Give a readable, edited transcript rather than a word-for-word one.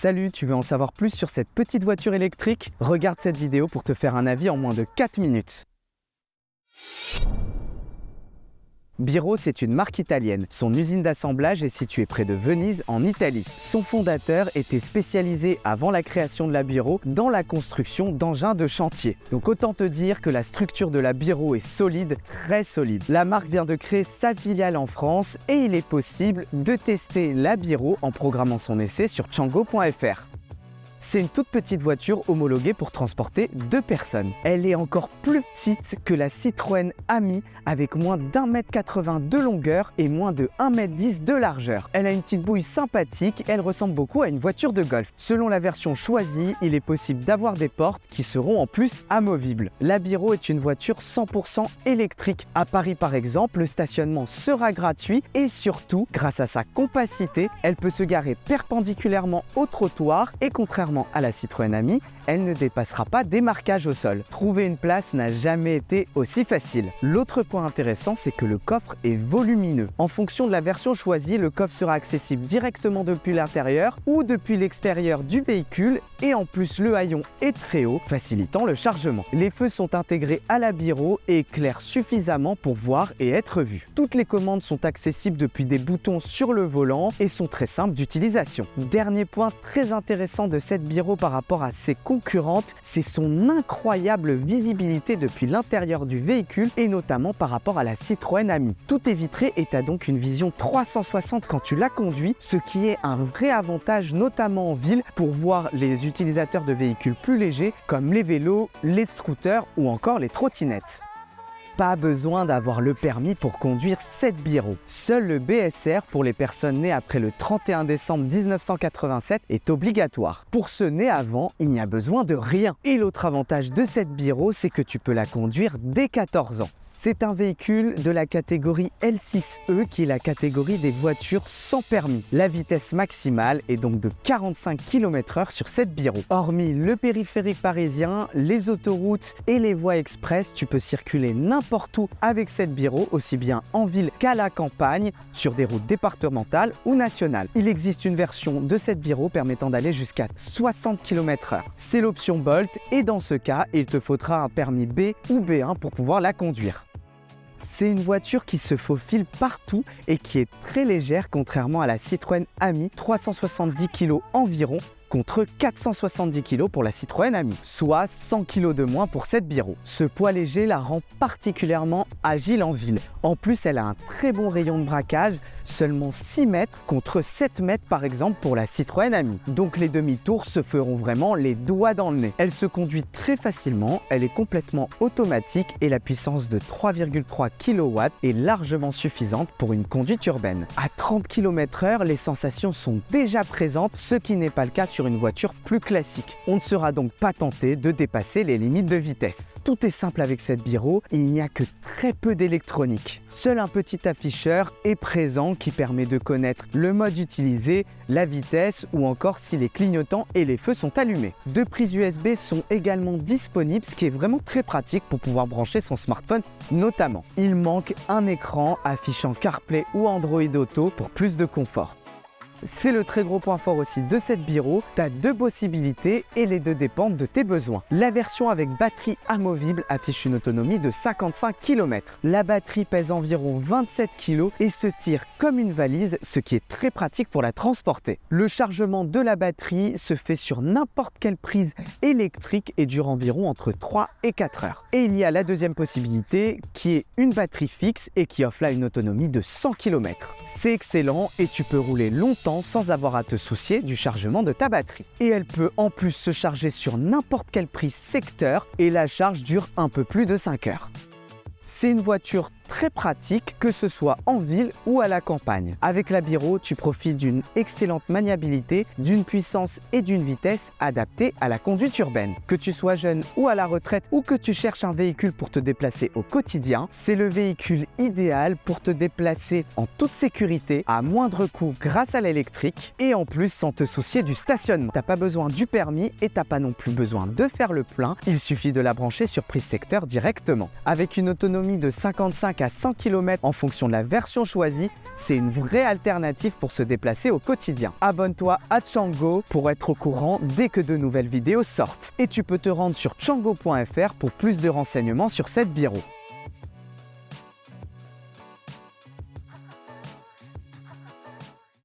Salut, tu veux en savoir plus sur cette petite voiture électrique? Regarde cette vidéo pour te faire un avis en moins de 4 minutes. Biro, c'est une marque italienne. Son usine d'assemblage est située près de Venise, en Italie. Son fondateur était spécialisé, avant la création de la Biro, dans la construction d'engins de chantier. Donc autant te dire que la structure de la Biro est solide, très solide. La marque vient de créer sa filiale en France et il est possible de tester la Biro en programmant son essai sur chango.fr. C'est une toute petite voiture homologuée pour transporter 2 personnes. Elle est encore plus petite que la Citroën Ami avec moins d'1,80 m de longueur et moins de 1,10 m de largeur. Elle a une petite bouille sympathique, elle ressemble beaucoup à une voiture de golf. Selon la version choisie, il est possible d'avoir des portes qui seront en plus amovibles. La Biro est une voiture 100% électrique. À Paris par exemple, le stationnement sera gratuit et surtout, grâce à sa compacité, elle peut se garer perpendiculairement au trottoir et contrairement à la Citroën Ami, elle ne dépassera pas des marquages au sol. Trouver une place n'a jamais été aussi facile. L'autre point intéressant, c'est que le coffre est volumineux. En fonction de la version choisie, le coffre sera accessible directement depuis l'intérieur ou depuis l'extérieur du véhicule et en plus le haillon est très haut, facilitant le chargement. Les feux sont intégrés à la Biro et éclairent suffisamment pour voir et être vus. Toutes les commandes sont accessibles depuis des boutons sur le volant et sont très simples d'utilisation. Dernier point très intéressant de cette Biro par rapport à ses concurrentes, c'est son incroyable visibilité depuis l'intérieur du véhicule et notamment par rapport à la Citroën Ami. Tout est vitré et tu as donc une vision 360 quand tu la conduis, ce qui est un vrai avantage notamment en ville pour voir les utilisateurs de véhicules plus légers comme les vélos, les scooters ou encore les trottinettes. Pas besoin d'avoir le permis pour conduire cette Biro. Seul le BSR pour les personnes nées après le 31 décembre 1987 est obligatoire. Pour ceux nés avant, il n'y a besoin de rien. Et l'autre avantage de cette Biro, c'est que tu peux la conduire dès 14 ans. C'est un véhicule de la catégorie L6E qui est la catégorie des voitures sans permis. La vitesse maximale est donc de 45 km/h sur cette Biro. Hormis le périphérique parisien, les autoroutes et les voies express, tu peux circuler n'importe où avec cette Biro, aussi bien en ville qu'à la campagne, sur des routes départementales ou nationales. Il existe une version de cette Biro permettant d'aller jusqu'à 60 km/h. C'est l'option Bolt et dans ce cas, il te faudra un permis B ou B1 pour pouvoir la conduire. C'est une voiture qui se faufile partout et qui est très légère contrairement à la Citroën Ami, 370 kg environ, contre 470 kg pour la Citroën Ami, soit 100 kg de moins pour cette Biro. Ce poids léger la rend particulièrement agile en ville. En plus, elle a un très bon rayon de braquage, seulement 6 mètres contre 7 mètres par exemple pour la Citroën Ami. Donc les demi-tours se feront vraiment les doigts dans le nez. Elle se conduit très facilement, elle est complètement automatique et la puissance de 3,3 kW est largement suffisante pour une conduite urbaine. À 30 km/h, les sensations sont déjà présentes, ce qui n'est pas le cas sur une voiture plus classique. On ne sera donc pas tenté de dépasser les limites de vitesse. Tout est simple avec cette Biro, il n'y a que très peu d'électronique. Seul un petit afficheur est présent qui permet de connaître le mode utilisé, la vitesse ou encore si les clignotants et les feux sont allumés. 2 prises USB sont également disponibles, ce qui est vraiment très pratique pour pouvoir brancher son smartphone notamment. Il manque un écran affichant CarPlay ou Android Auto pour plus de confort. C'est le très gros point fort aussi de cette Biro, tu as 2 possibilités et les 2 dépendent de tes besoins. La version avec batterie amovible affiche une autonomie de 55 km. La batterie pèse environ 27 kg et se tire comme une valise, ce qui est très pratique pour la transporter. Le chargement de la batterie se fait sur n'importe quelle prise électrique et dure environ entre 3 et 4 heures. Et il y a la deuxième possibilité qui est une batterie fixe et qui offre là une autonomie de 100 km. C'est excellent et tu peux rouler longtemps sans avoir à te soucier du chargement de ta batterie. Et elle peut en plus se charger sur n'importe quelle prise secteur et la charge dure un peu plus de 5 heures. C'est une voiture très pratique, que ce soit en ville ou à la campagne. Avec la Biro, tu profites d'une excellente maniabilité, d'une puissance et d'une vitesse adaptées à la conduite urbaine. Que tu sois jeune ou à la retraite ou que tu cherches un véhicule pour te déplacer au quotidien, c'est le véhicule idéal pour te déplacer en toute sécurité, à moindre coût grâce à l'électrique et en plus sans te soucier du stationnement. T'as pas besoin du permis et t'as pas non plus besoin de faire le plein, il suffit de la brancher sur prise secteur directement. Avec une autonomie de 55 jusqu'à 100 km en fonction de la version choisie, c'est une vraie alternative pour se déplacer au quotidien. Abonne-toi à Tchango pour être au courant dès que de nouvelles vidéos sortent. Et tu peux te rendre sur tchango.fr pour plus de renseignements sur cette Biro.